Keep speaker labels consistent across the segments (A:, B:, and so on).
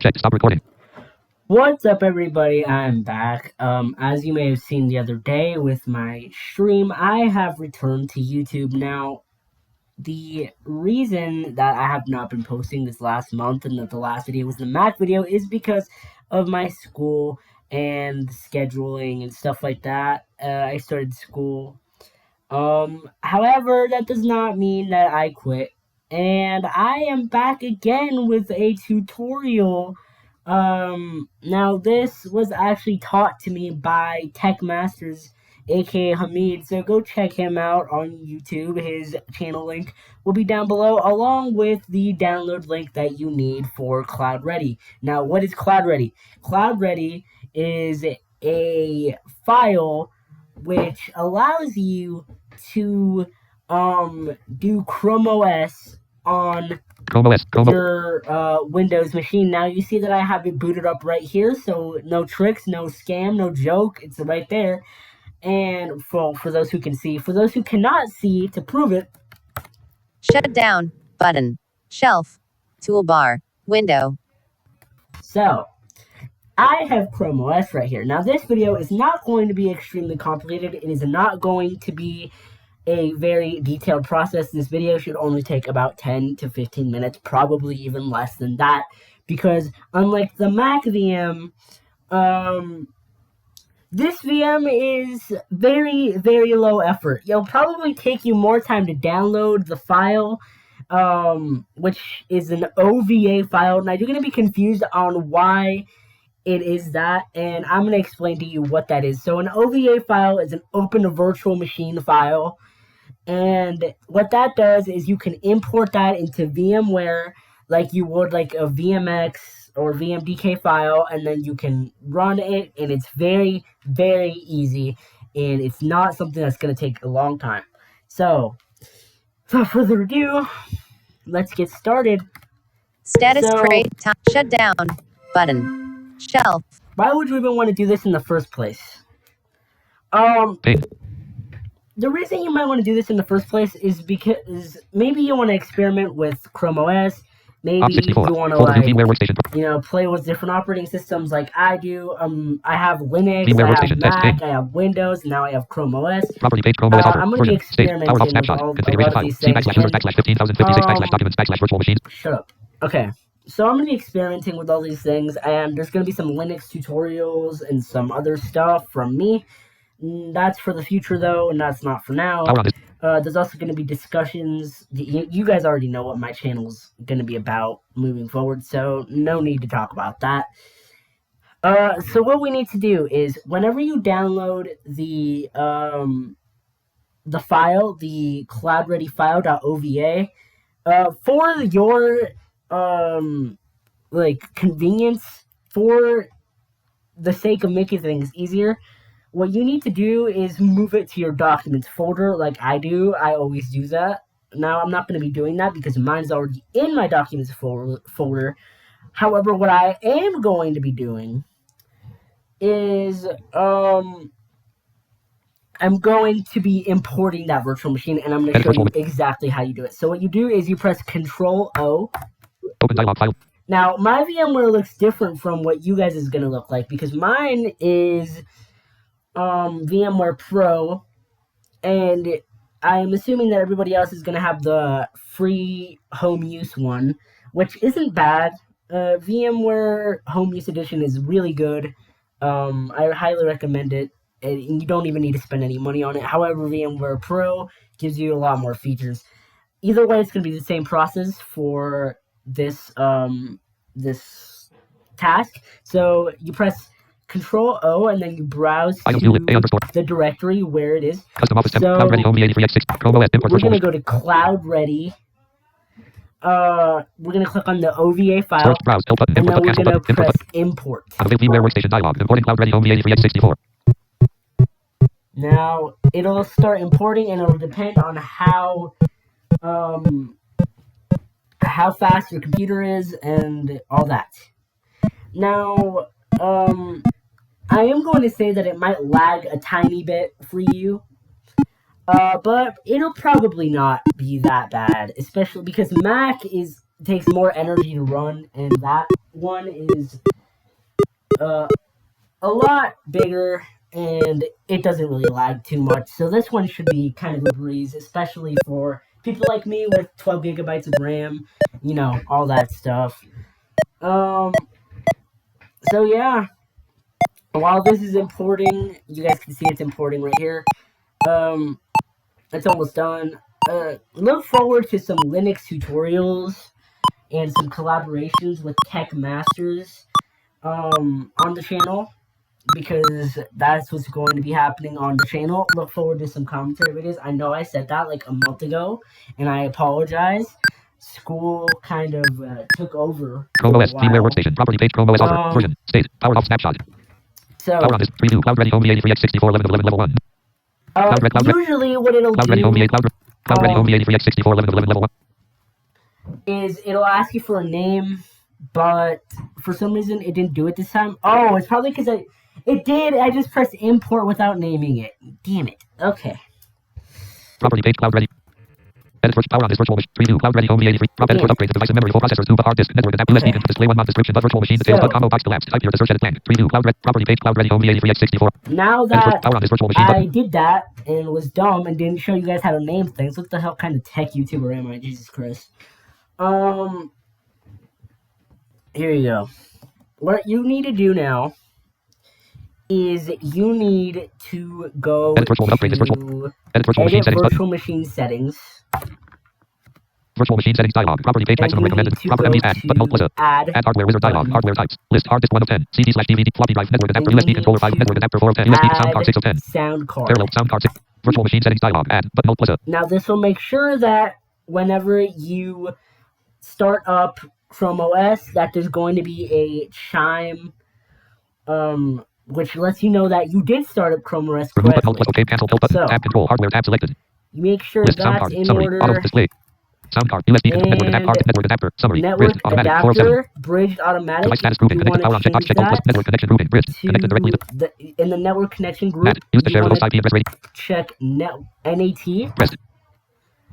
A: Check. Stop recording.
B: What's up, everybody? I'm back. As you may have seen the other day with my stream, I have returned to YouTube. Now, the reason that I have not been posting this last month and that the last video was the Mac video is because of my school and scheduling and stuff like that. I started school. However, that does not mean that I quit. And I am back again with a tutorial. Now this was actually taught to me by Tech Masters, aka Hamid. So go check him out on YouTube. His channel link will be down below, along with the download link that you need for Cloud Ready. Now, what is Cloud Ready? Cloud Ready is a file which allows you to do Chrome OS on your Windows machine. Now you see that I have it booted up right here, so no tricks, no scam, no joke. It's right there. And for those who can see, for those who cannot see, to prove it,
C: shut down button, shelf, toolbar, window.
B: So I have Chrome OS right here. Now this video is not going to be extremely complicated. It is not going to be a very detailed process. This video should only take about 10 to 15 minutes, probably even less than that, because unlike the Mac VM, this VM is very, very low effort. It'll probably take you more time to download the file, which is an OVA file. Now you're going to be confused on why it is that, and I'm going to explain to you what that is. So an OVA file is an open virtual machine file, and what that does is you can import that into VMware like you would like a VMX or VMDK file, and then you can run it, and it's very, very easy, and it's not something that's going to take a long time. So, without further ado, let's get started.
C: Status tray, shut down button, shelf.
B: Why would you even want to do this in the first place? The reason you might want to do this in the first place is because maybe you want to experiment with Chrome OS. Maybe you want to, play with different operating systems like I do. I have Linux, I have Mac, I have Windows, and now I have Chrome OS. I'm going to be experimenting with all of these things. Shut up. Okay. So I'm going to be experimenting with all these things, and there's going to be some Linux tutorials and some other stuff from me. That's for the future, though, and that's not for now. There's also going to be discussions. You guys already know what my channel's going to be about moving forward, so no need to talk about that. So what we need to do is, whenever you download the file, the Cloud Ready file.ova, for your convenience, for the sake of making things easier, what you need to do is move it to your documents folder like I do. I always do that. Now, I'm not going to be doing that because mine's already in my documents folder. However, what I am going to be doing is I'm going to be importing that virtual machine, and I'm going to show you exactly how you do it. So what you do is you press Control-O.
A: Open dialog file.
B: Now, my VMware looks different from what you guys is going to look like because mine is VMware Pro, and I'm assuming that everybody else is going to have the free home use one, which isn't bad. VMware Home Use Edition is really good. I highly recommend it, and you don't even need to spend any money on it. However, VMware Pro gives you a lot more features. Either way, it's going to be the same process for this this task. So you press Control-O, and then you browse to the directory where it is. So we're going to go to Cloud Ready. We're going to click on the OVA file, and then we're going to press Import. Now, it'll start importing, and it'll depend on how fast your computer is and all that. Now, I am going to say that it might lag a tiny bit for you, but it'll probably not be that bad, especially because Mac is takes more energy to run, and that one is a lot bigger, and it doesn't really lag too much. So this one should be kind of a breeze, especially for people like me with 12 gigabytes of RAM, all that stuff. So yeah, while this is importing, you guys can see it's importing right here. It's almost done. Look forward to some Linux tutorials and some collaborations with tech masters on the channel, because that's what's going to be happening on the channel. Look forward to some commentary videos. I know I said that like a month ago, and I apologize. School kind of took over.
A: Chrome OS, vmware workstation, property page, Chrome OS author, version, state, power off snapshot.
B: So,
A: power on this, preview, cloud ready home V83x64, 11 of 11, level 1.
B: Usually what it'll
A: cloud
B: do...
A: ready home cloud ready home V83x64, 11 of 11, level 1.
B: Is it'll ask you for a name, but for some reason it didn't do it this time. Oh, it's probably because it did. I just pressed import without naming it. Damn it. Okay.
A: Property page, cloud ready. Edit virtual power on this virtual machine. Preview, cloud ready home V83. Prop edit upgrade the device and memory, full processors, 2 hard disk, network, and USB, and display 1 month description, but virtual machine details, but combo box collapsed. Type here to search edit blank. Preview, cloud ready, property page, cloud ready home V83x64.
B: Now that
A: power on this virtual machine,
B: I did that and was dumb and didn't show you guys how to name things, what the hell kind of tech YouTuber am I? Jesus Christ. Here you go. What you need to do now is you need to go
A: edit virtual machine settings.
B: Virtual machine settings.
A: Virtual machine settings dialog. Property page maximum recommended. Proper MD add. Button plus
B: add
A: hardware wizard dialog. Hardware types. List hard disk 1 of 10. CD/DVD floppy drive network adapter USB controller 5 network adapter 4 of 10 USB sound card 6 of 10.
B: Sound card.
A: Parallel sound card 6. Virtual machine settings dialog. Add. Button plus
B: Now this will make sure that whenever you start up Chrome OS, that there's going to be a chime, which lets you know that you did start up Chrome OS correctly.
A: Remove button OK cancel button.
B: So,
A: tab control hardware tab selected.
B: You make sure
A: list
B: that's
A: sound card,
B: in
A: summary,
B: order.
A: Auto display. Sound card, USB, network adapter, summary, bridged, automatic, 407.
B: Bridged automatic.
A: Device status grouping, connected power on checkbox, check plus network connection grouping, bridged, connected directly to
B: in the network connection group.
A: use the share host IP address rating.
B: Check NAT.
A: Pressed.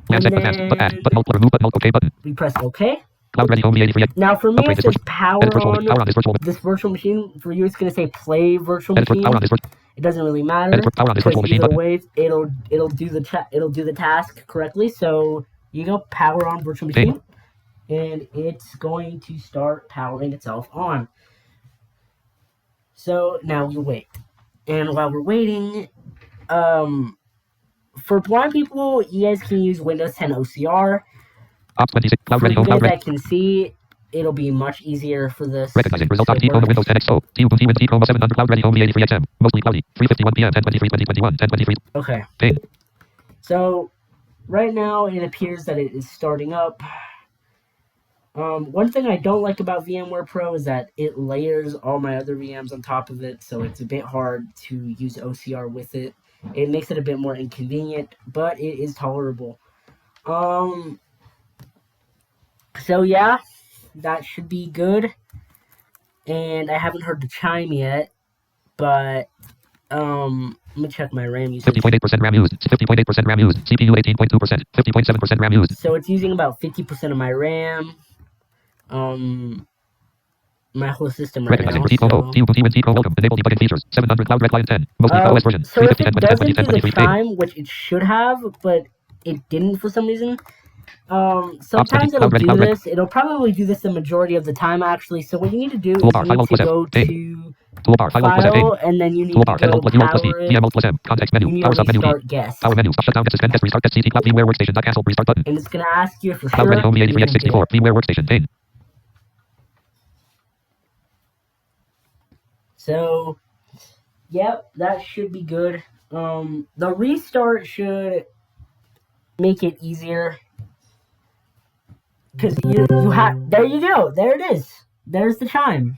A: Land check the task, but add, button, remove button, OK button.
B: We press OK.
A: Cloud ready home V83.
B: Now for me it says power on
A: this
B: virtual machine. For you it's going to say play virtual machine. It doesn't really matter.
A: Power on this virtual machine.
B: Either way, it'll do the task correctly. So you go power on virtual machine, and it's going to start powering itself on. So now we wait, and while we're waiting, for blind people, you guys can use Windows 10 OCR.
A: Op26 cloud
B: For
A: ready
B: you
A: home.
B: guys that can see, it'll be much easier for this.
A: Recognizing results ID on Windows 10 XO. T Chrome 700 cloud ready home V83XM. Mostly cloudy. 3:51 p.m. 10:23 2021 10:23.
B: Okay.
A: Pain.
B: So right now it appears that it is starting up. One thing I don't like about VMware Pro is that it layers all my other VMs on top of it, so it's a bit hard to use OCR with it. It makes it a bit more inconvenient, but it is tolerable. So yeah, that should be good. And I haven't heard the chime yet, but let me check my RAM usage.
A: 50.8% RAM used. 50.8% RAM used. CPU 18.2%. 50.7% RAM used.
B: So it's using about 50% of my RAM. My whole system right now.
A: So, welcome. Enable debugging features. 700 cloud red line 10. Mostly OS version.
B: So if it doesn't do the chime, which it should have, but it didn't for some reason. Sometimes it'll do this. It'll probably do this the majority of the time, actually. So what you need to do is you need to go to File, and then you need to go to Power it.
A: Context menu.
B: You need
A: Power
B: to
A: submenu.
B: restart guest.
A: Power menu. Shut down suspend test restart test CT cloud vmware workstation. Cancel restart button.
B: And it's gonna ask you for
A: cloud
B: sure.
A: ready home V83x64 vmware workstation. Pain.
B: So, yep, that should be good. The restart should make it easier. Because you have, there you go, there it is. There's the chime.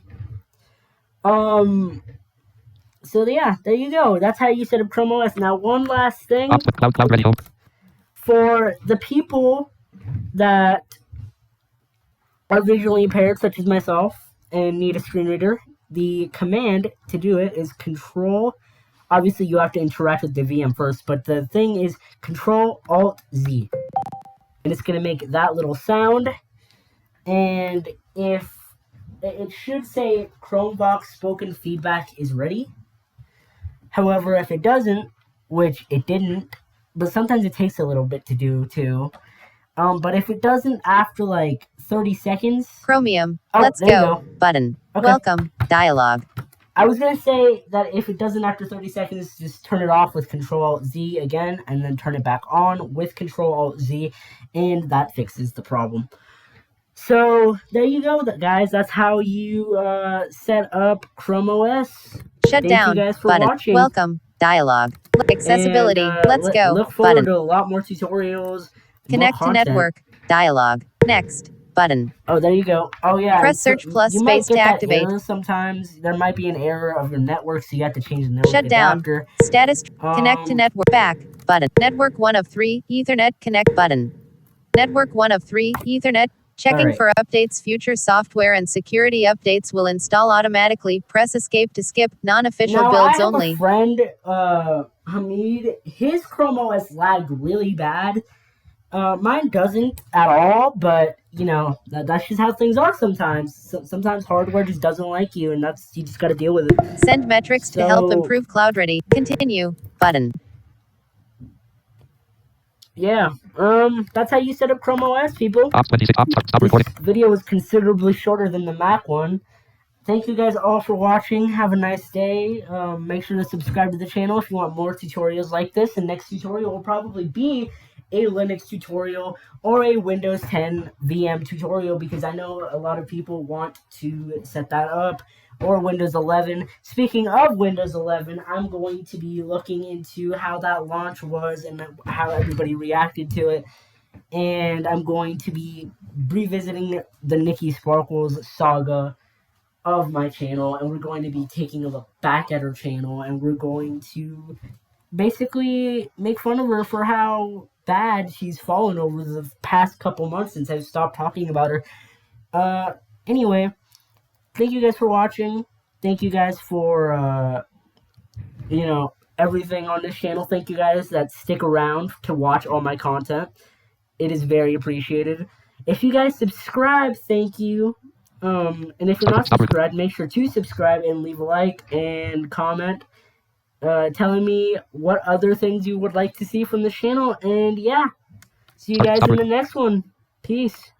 B: So yeah, there you go. That's how you set up Chrome OS. Now, one last thing.
A: Cloud ready home.
B: For the people that are visually impaired, such as myself, and need a screen reader, the command to do it is Control. Obviously, you have to interact with the VM first, but the thing is Control Alt Z, and it's gonna make that little sound. and if it should say Chromevox spoken feedback is ready. However, if it doesn't, which it didn't, but sometimes it takes a little bit to do too. But if it doesn't after like 30 seconds,
C: Chromium.
B: Oh,
C: Let's
B: there you
C: go.
B: go.
C: Button.
B: Okay.
C: Welcome. Dialog.
B: I was gonna say that if it doesn't after 30 seconds, just turn it off with Control-Alt-Z again, and then turn it back on with Control-Alt-Z, and that fixes the problem. So there you go, guys. That's how you set up Chrome OS.
C: Shut
B: Thank
C: down.
B: you guys for
C: Button.
B: watching.
C: Welcome. Dialog. Accessibility.
B: And,
C: Let's go.
B: Look forward
C: Button.
B: to a lot more tutorials.
C: Connect
B: more
C: to
B: content.
C: network. Dialog. Next. Button.
B: Oh, there you go. Oh, yeah.
C: Press search plus
B: you
C: space
B: might get
C: to
B: that
C: activate.
B: error sometimes. There might be an error of your network, so you have to change the network
C: Shut down.
B: adapter.
C: Status. Connect to network. Back. Button. Network 1 of 3. Ethernet. Connect. Button. Network 1 of 3. Ethernet. Checking
B: Alright.
C: for updates. Future software and security updates will install automatically. Press escape to skip. Non-official
B: Now,
C: builds
B: I have
C: only.
B: a friend, Hamid. His Chrome OS lagged really bad. Mine doesn't at all, but you know that's just how things are sometimes. Sometimes hardware just doesn't like you, and you just got to deal with it.
C: Send metrics to help improve cloud ready. Continue. Button.
B: Yeah. That's how you set up Chrome OS, people.
A: Ops 26. Stop recording.
B: This video was considerably shorter than the Mac one. Thank you guys all for watching. Have a nice day. Make sure to subscribe to the channel if you want more tutorials like this. The next tutorial will probably be a Linux tutorial or a Windows 10 VM tutorial, because I know a lot of people want to set that up, or Windows 11. Speaking of Windows 11, I'm going to be looking into how that launch was and how everybody reacted to it. And I'm going to be revisiting the Nikki Sparkles saga of my channel, and we're going to be taking a look back at her channel, and we're going to basically make fun of her for how bad she's fallen over the past couple months since I've stopped talking about her. Anyway, thank you guys for watching. Thank you guys for, everything on this channel. Thank you guys that stick around to watch all my content. It is very appreciated. If you guys subscribe, thank you. And if you're not subscribed, make sure to subscribe and leave a like and comment telling me what other things you would like to see from the channel. And yeah, see you guys in the next one. Peace.